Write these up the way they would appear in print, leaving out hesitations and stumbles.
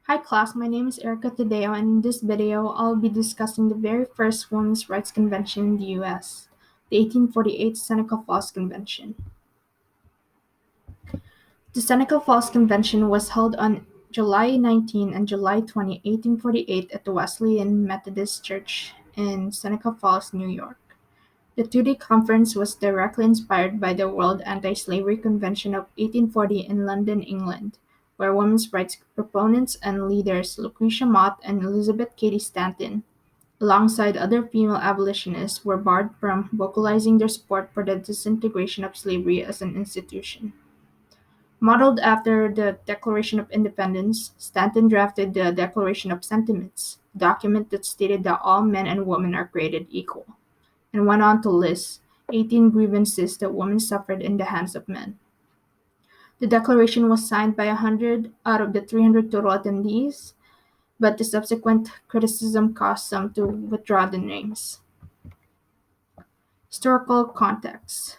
Hi class, my name is Erika Tadeo, and in this video I'll be discussing the very first women's rights convention in the US, the 1848 Seneca Falls Convention. The Seneca Falls Convention was held on July 19 and July 20, 1848 at the Wesleyan Methodist Church in Seneca Falls, New York. The two-day conference was directly inspired by the World Anti-Slavery Convention of 1840 in London, England, where women's rights proponents and leaders Lucretia Mott and Elizabeth Cady Stanton, alongside other female abolitionists, were barred from vocalizing their support for the disintegration of slavery as an institution. Modeled after the Declaration of Independence, Stanton drafted the Declaration of Sentiments, a document that stated that all men and women are created equal, and went on to list 18 grievances that women suffered in the hands of men. The declaration was signed by 100 out of the 300 total attendees, but the subsequent criticism caused some to withdraw the names. Historical context.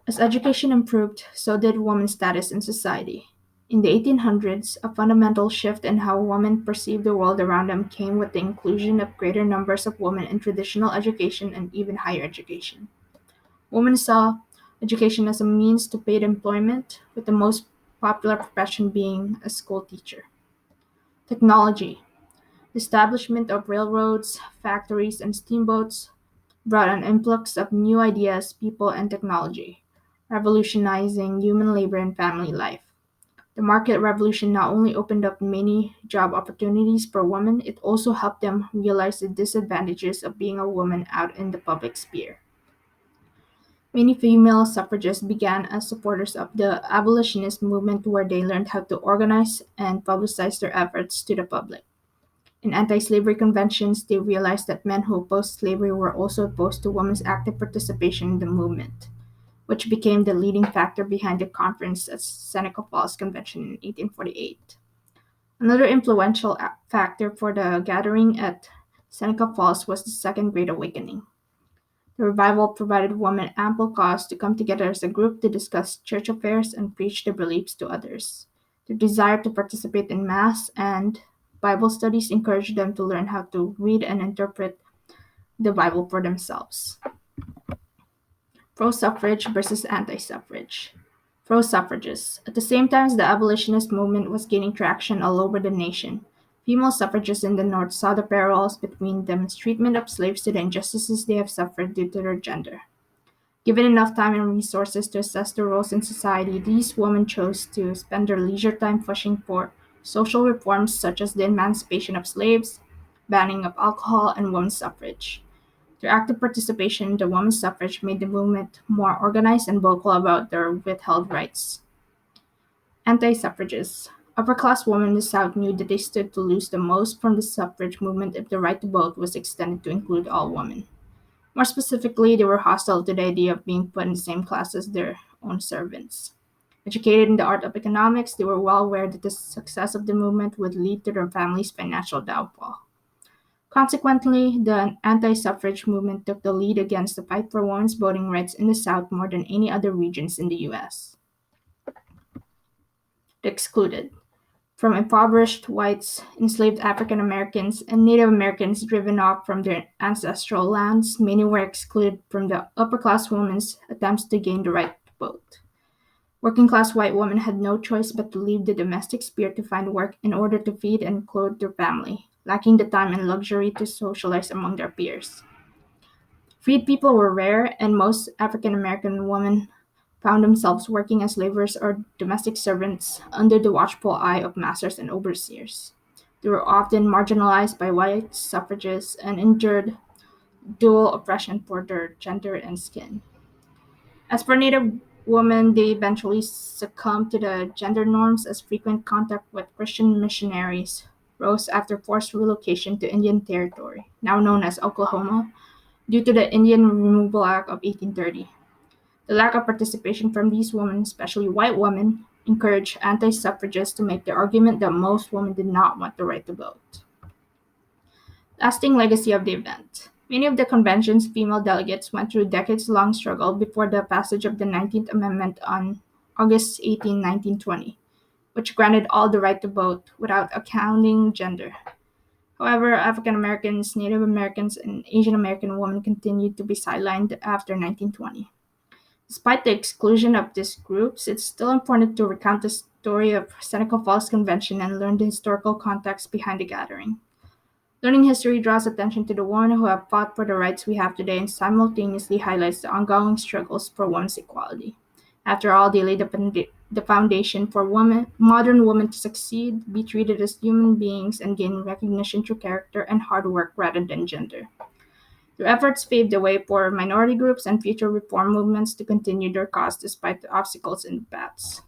As education improved, so did women's status in society. In the 1800s, a fundamental shift in how women perceived the world around them came with the inclusion of greater numbers of women in traditional education and even higher education. Women saw education as a means to paid employment, with the most popular profession being a school teacher. Technology. The establishment of railroads, factories, and steamboats brought an influx of new ideas, people, and technology, revolutionizing human labor and family life. The market revolution not only opened up many job opportunities for women, it also helped them realize the disadvantages of being a woman out in the public sphere. Many female suffragists began as supporters of the abolitionist movement where they learned how to organize and publicize their efforts to the public. In anti-slavery conventions, they realized that men who opposed slavery were also opposed to women's active participation in the movement, which became the leading factor behind the conference at Seneca Falls Convention in 1848. Another influential factor for the gathering at Seneca Falls was the Second Great Awakening. The revival provided women ample cause to come together as a group to discuss church affairs and preach their beliefs to others. Their desire to participate in Mass and Bible studies encouraged them to learn how to read and interpret the Bible for themselves. Pro suffrage versus anti suffrage. Pro suffragists. At the same time as the abolitionist movement was gaining traction all over the nation, female suffragists in the North saw the parallels between the mistreatment of slaves to the injustices they have suffered due to their gender. Given enough time and resources to assess their roles in society, these women chose to spend their leisure time pushing for social reforms such as the emancipation of slaves, banning of alcohol, and women's suffrage. Their active participation in the women's suffrage made the movement more organized and vocal about their withheld rights. Anti-suffragists. Upper-class women in the South knew that they stood to lose the most from the suffrage movement if the right to vote was extended to include all women. More specifically, they were hostile to the idea of being put in the same class as their own servants. Educated in the art of economics, they were well aware that the success of the movement would lead to their family's financial downfall. Consequently, the anti-suffrage movement took the lead against the fight for women's voting rights in the South more than any other regions in the U.S. The excluded. From impoverished whites, enslaved African Americans, and Native Americans driven off from their ancestral lands, many were excluded from the upper-class women's attempts to gain the right to vote. Working-class white women had no choice but to leave the domestic sphere to find work in order to feed and clothe their family, lacking the time and luxury to socialize among their peers. Freed people were rare, and most African American women found themselves working as laborers or domestic servants under the watchful eye of masters and overseers. They were often marginalized by white suffragists and endured dual oppression for their gender and skin. As for Native women, they eventually succumbed to the gender norms as frequent contact with Christian missionaries rose after forced relocation to Indian Territory, now known as Oklahoma, due to the Indian Removal Act of 1830. The lack of participation from these women, especially white women, encouraged anti-suffragists to make the argument that most women did not want the right to vote. Lasting legacy of the event. Many of the convention's female delegates went through decades-long struggle before the passage of the 19th Amendment on August 18, 1920. which granted all the right to vote without accounting gender. However, African Americans, Native Americans, and Asian American women continued to be sidelined after 1920. Despite the exclusion of these groups, it's still important to recount the story of Seneca Falls Convention and learn the historical context behind the gathering. Learning history draws attention to the women who have fought for the rights we have today and simultaneously highlights the ongoing struggles for women's equality. After all, they laid the foundation for modern women to succeed, be treated as human beings, and gain recognition through character and hard work rather than gender. Their efforts paved the way for minority groups and future reform movements to continue their cause despite the obstacles in the paths.